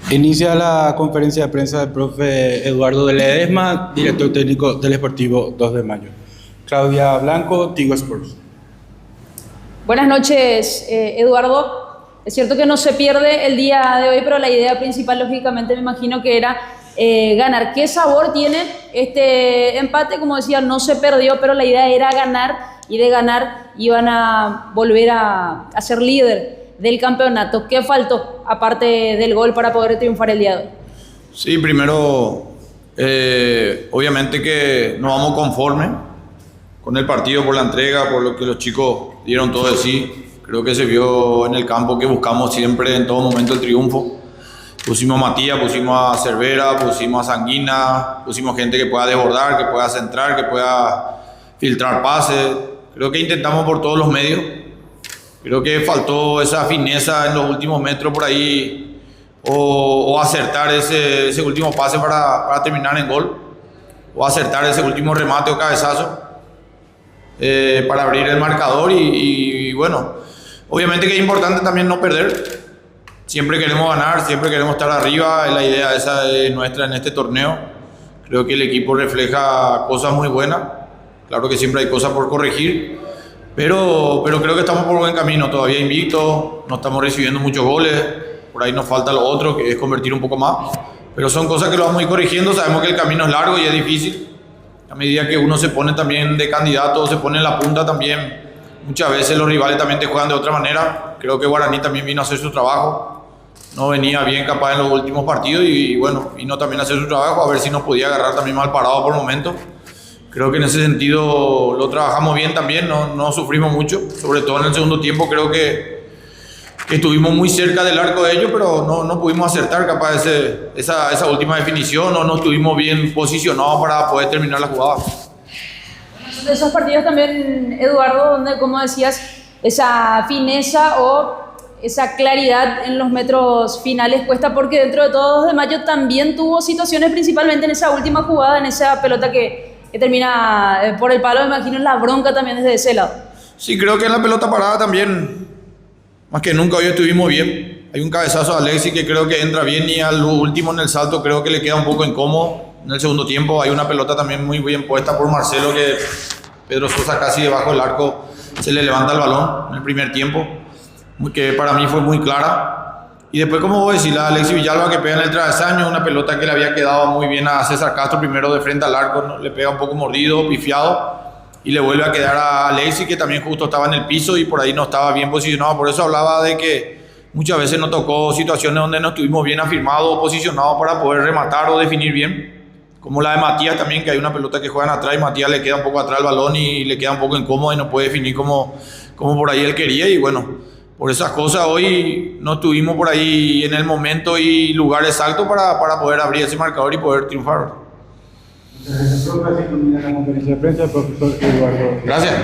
Inicia la conferencia de prensa del profe Eduardo de Ledesma, director técnico del Sportivo 2 de Mayo. Claudia Blanco, Tigo Sports. Buenas noches, Eduardo. Es cierto que no se pierde el día de hoy, pero la idea principal, lógicamente, me imagino que era ganar. ¿Qué sabor tiene este empate? Como decía, no se perdió, pero la idea era ganar, y de ganar iban a volver a ser líder del campeonato. ¿Qué faltó, aparte del gol, para poder triunfar el día de hoy? Sí, primero, obviamente que no vamos conformes con el partido, por la entrega, por lo que los chicos dieron todo de sí. Creo que se vio en el campo que buscamos siempre, en todo momento, el triunfo. Pusimos a Matías, pusimos a Cervera, pusimos a Sanguina, pusimos gente que pueda desbordar, que pueda centrar, que pueda filtrar pases. Creo que intentamos por todos los medios. Creo que faltó esa fineza en los últimos metros por ahí, o acertar ese último pase para terminar en gol, o acertar ese último remate o cabezazo para abrir el marcador. Y bueno, obviamente que es importante también no perder. Siempre queremos ganar, siempre queremos estar arriba, es la idea esa de nuestra en este torneo. Creo que el equipo refleja cosas muy buenas. Claro que siempre hay cosas por corregir, pero creo que estamos por buen camino, todavía invicto, no estamos recibiendo muchos goles, por ahí nos falta lo otro, que es convertir un poco más, pero son cosas que lo vamos a ir corrigiendo. Sabemos que el camino es largo y es difícil. A medida que uno se pone también de candidato, se pone en la punta también, muchas veces los rivales también te juegan de otra manera. Creo que Guaraní también vino a hacer su trabajo, no venía bien capaz en los últimos partidos y bueno, vino también a hacer su trabajo, a ver si nos podía agarrar también mal parado por el momento. Creo que en ese sentido lo trabajamos bien también, no sufrimos mucho, sobre todo en el segundo tiempo. Creo que estuvimos muy cerca del arco de ellos, pero no pudimos acertar capaz esa última definición, o no estuvimos bien posicionados para poder terminar la jugada. De esos partidos también, Eduardo, donde, como decías, esa fineza o esa claridad en los metros finales cuesta, porque dentro de todo 2 de Mayo también tuvo situaciones, principalmente en esa última jugada, en esa pelota que termina por el palo. Me imagino la bronca también desde ese lado. Sí, creo que en la pelota parada también, más que nunca hoy estuvimos bien. Hay un cabezazo a Alexis que creo que entra bien, y al último en el salto creo que le queda un poco incómodo. En el segundo tiempo hay una pelota también muy bien puesta por Marcelo, que Pedro Sosa casi debajo del arco se le levanta el balón en el primer tiempo, que para mí fue muy clara. Y después, como vos decís, la Alexis Villalba que pega en el travesaño, una pelota que le había quedado muy bien a César Castro primero de frente al arco, ¿no? Le pega un poco mordido, pifiado, y le vuelve a quedar a Alexis, que también justo estaba en el piso y por ahí no estaba bien posicionado. Por eso hablaba de que muchas veces nos tocó situaciones donde no estuvimos bien afirmados o posicionados para poder rematar o definir bien, como la de Matías también, que hay una pelota que juegan atrás y Matías le queda un poco atrás el balón y le queda un poco incómodo y no puede definir como por ahí él quería. Y bueno, por esas cosas hoy no estuvimos por ahí en el momento y lugar exacto para poder abrir ese marcador y poder triunfar. Gracias, profe. Así termina la conferencia de prensa del profesor Eduardo. Gracias.